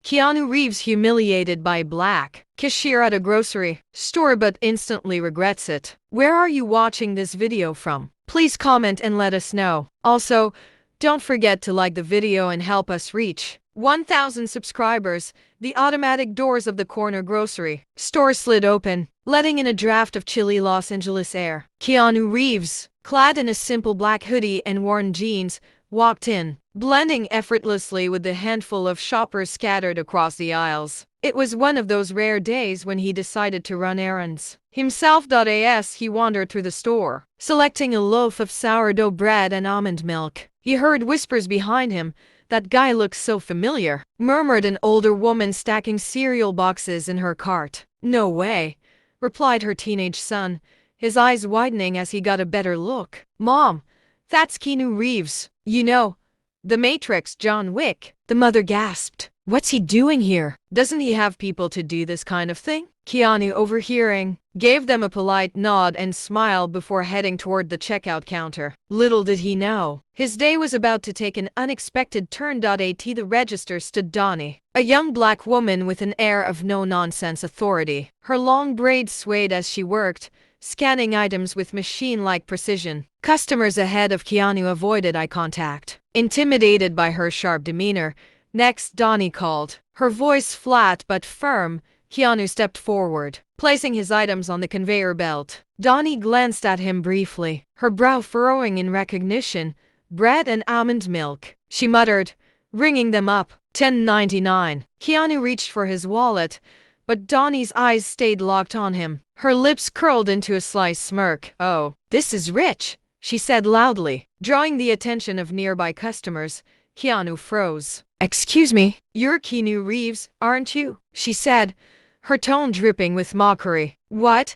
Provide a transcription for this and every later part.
Keanu Reeves humiliated by Black Cashier at a grocery store but instantly regrets it. Where are you watching this video from? Please comment and let us know. Also, don't forget to like the video and help us reach 1,000 subscribers. The automatic doors of the corner grocery store slid open, letting in a draft of chilly Los Angeles air. Keanu Reeves, clad in a simple black hoodie and worn jeans, walked in, blending effortlessly with the handful of shoppers scattered across the aisles. It was one of those rare days when he decided to run errands himself. As he wandered through the store, selecting a loaf of sourdough bread and almond milk, he heard whispers behind him. "That guy looks so familiar," murmured an older woman stacking cereal boxes in her cart. "No way," replied her teenage son, his eyes widening as he got a better look. "Mom, that's Keanu Reeves. You know, The Matrix, John Wick." The mother gasped. "What's he doing here? Doesn't he have people to do this kind of thing?" Keanu, overhearing, gave them a polite nod and smile before heading toward the checkout counter. Little did he know, his day was about to take an unexpected turn. At the register stood Donnie, a young black woman with an air of no-nonsense authority. Her long braids swayed as she worked, scanning items with machine-like precision. Customers ahead of Keanu avoided eye contact, intimidated by her sharp demeanor. "Next," Donnie called, her voice flat but firm. Keanu stepped forward, placing his items on the conveyor belt. Donnie glanced at him briefly, her brow furrowing in recognition. "Bread and almond milk," she muttered, ringing them up. $10.99. Keanu reached for his wallet, but Donnie's eyes stayed locked on him. Her lips curled into a sly smirk. "Oh, this is rich," she said loudly, drawing the attention of nearby customers. Keanu froze. "Excuse me, you're Keanu Reeves, aren't you?" she said, her tone dripping with mockery. "What?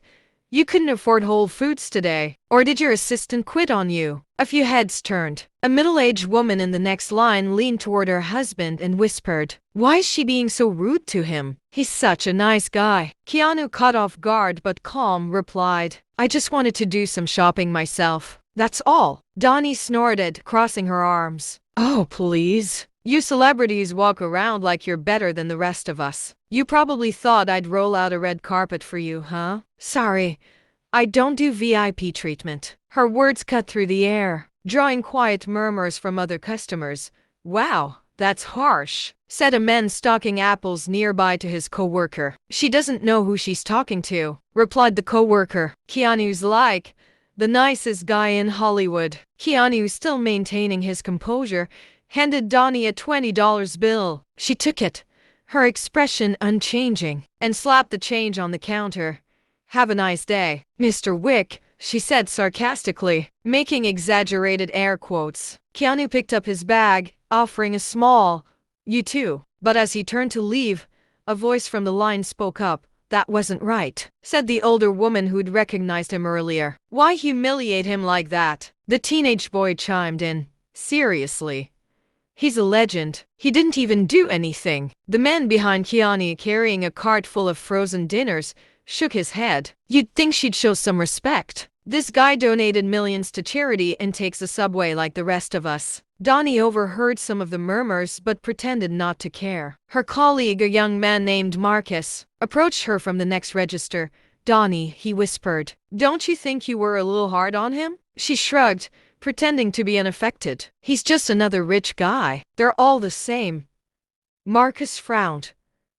You couldn't afford Whole Foods today? Or did your assistant quit on you?" A few heads turned. A middle-aged woman in the next line leaned toward her husband and whispered, "Why is she being so rude to him? He's such a nice guy." Keanu, caught off guard but calm, replied, "I just wanted to do some shopping myself. That's all." Donnie snorted, crossing her arms. "Oh, please. You celebrities walk around like you're better than the rest of us. You probably thought I'd roll out a red carpet for you, huh? Sorry, I don't do VIP treatment." Her words cut through the air, drawing quiet murmurs from other customers. "Wow, that's harsh," said a man stocking apples nearby to his coworker. "She doesn't know who she's talking to," replied the coworker. "Keanu's like the nicest guy in Hollywood." Keanu, still maintaining his composure, handed Donnie a $20 bill. She took it, her expression unchanging, and slapped the change on the counter. "Have a nice day, Mr. Wick," she said sarcastically, making exaggerated air quotes. Keanu picked up his bag, offering a small, "You too." But as he turned to leave, a voice from the line spoke up. "That wasn't right," said the older woman who'd recognized him earlier. "Why humiliate him like that?" The teenage boy chimed in. "Seriously, he's a legend. He didn't even do anything." The man behind Keanu, carrying a cart full of frozen dinners, shook his head. "You'd think she'd show some respect. This guy donated millions to charity and takes the subway like the rest of us." Donnie overheard some of the murmurs but pretended not to care. Her colleague, a young man named Marcus, approached her from the next register. "Donnie," he whispered, "don't you think you were a little hard on him?" She shrugged, pretending to be unaffected. "He's just another rich guy. They're all the same." Marcus frowned.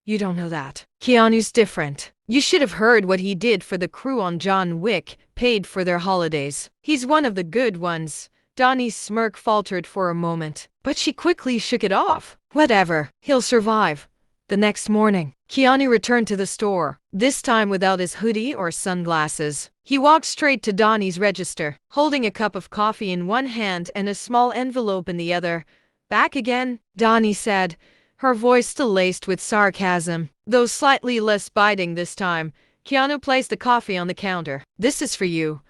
"You don't know that. Keanu's different. You should have heard what he did for the crew on John Wick, paid for their holidays. He's one of the good ones." Donnie's smirk faltered for a moment, but she quickly shook it off. "Whatever, he'll survive." The next morning, Keanu returned to the store, this time without his hoodie or sunglasses. He walked straight to Donnie's register, holding a cup of coffee in one hand and a small envelope in the other. "Back again?" Donnie said, her voice still laced with sarcasm, though slightly less biting this time. Keanu placed the coffee on the counter. "This is for you,"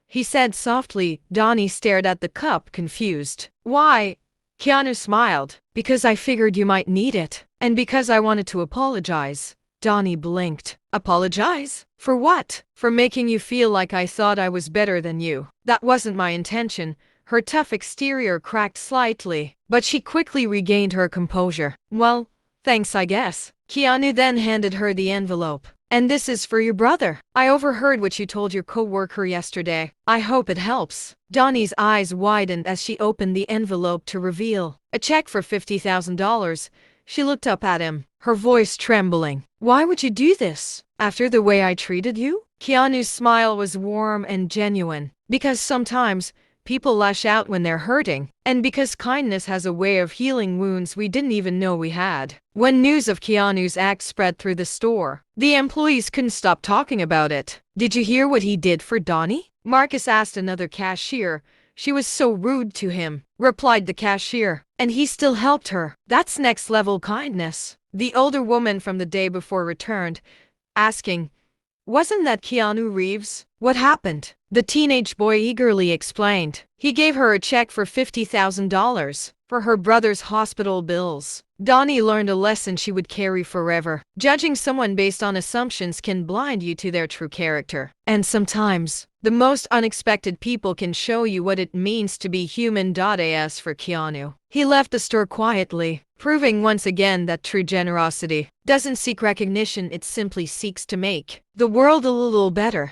he said softly. Donnie stared at the cup, confused. "Why?" Keanu smiled. "Because I figured you might need it, and because I wanted to apologize." Donnie blinked. "Apologize? For what?" "For making you feel like I thought I was better than you. That wasn't my intention." Her tough exterior cracked slightly, but she quickly regained her composure. "Well, Thanks, I guess. Keanu then handed her the envelope. And this is for your brother. I overheard what you told your co-worker yesterday. I hope it helps. Donnie's eyes widened as she opened the envelope to reveal a check for $50,000. She looked up at him, her voice trembling. Why would you do this? After the way I treated you? Keanu's smile was warm and genuine. Because sometimes people lash out when they're hurting, and because kindness has a way of healing wounds we didn't even know we had. When news of Keanu's act spread through the store, the employees couldn't stop talking about it. Did you hear what he did for Donnie? Marcus asked another cashier. She was so rude to him, replied the cashier. And he still helped her. That's next level kindness. The older woman from the day before returned, asking, wasn't that Keanu Reeves? What happened? The teenage boy eagerly explained. He gave her a check for $50,000 for her brother's hospital bills. Donnie learned a lesson she would carry forever. Judging someone based on assumptions can blind you to their true character. And sometimes, the most unexpected people can show you what it means to be human. As for Keanu, he left the store quietly, proving once again that true generosity doesn't seek recognition, it simply seeks to make the world a little better.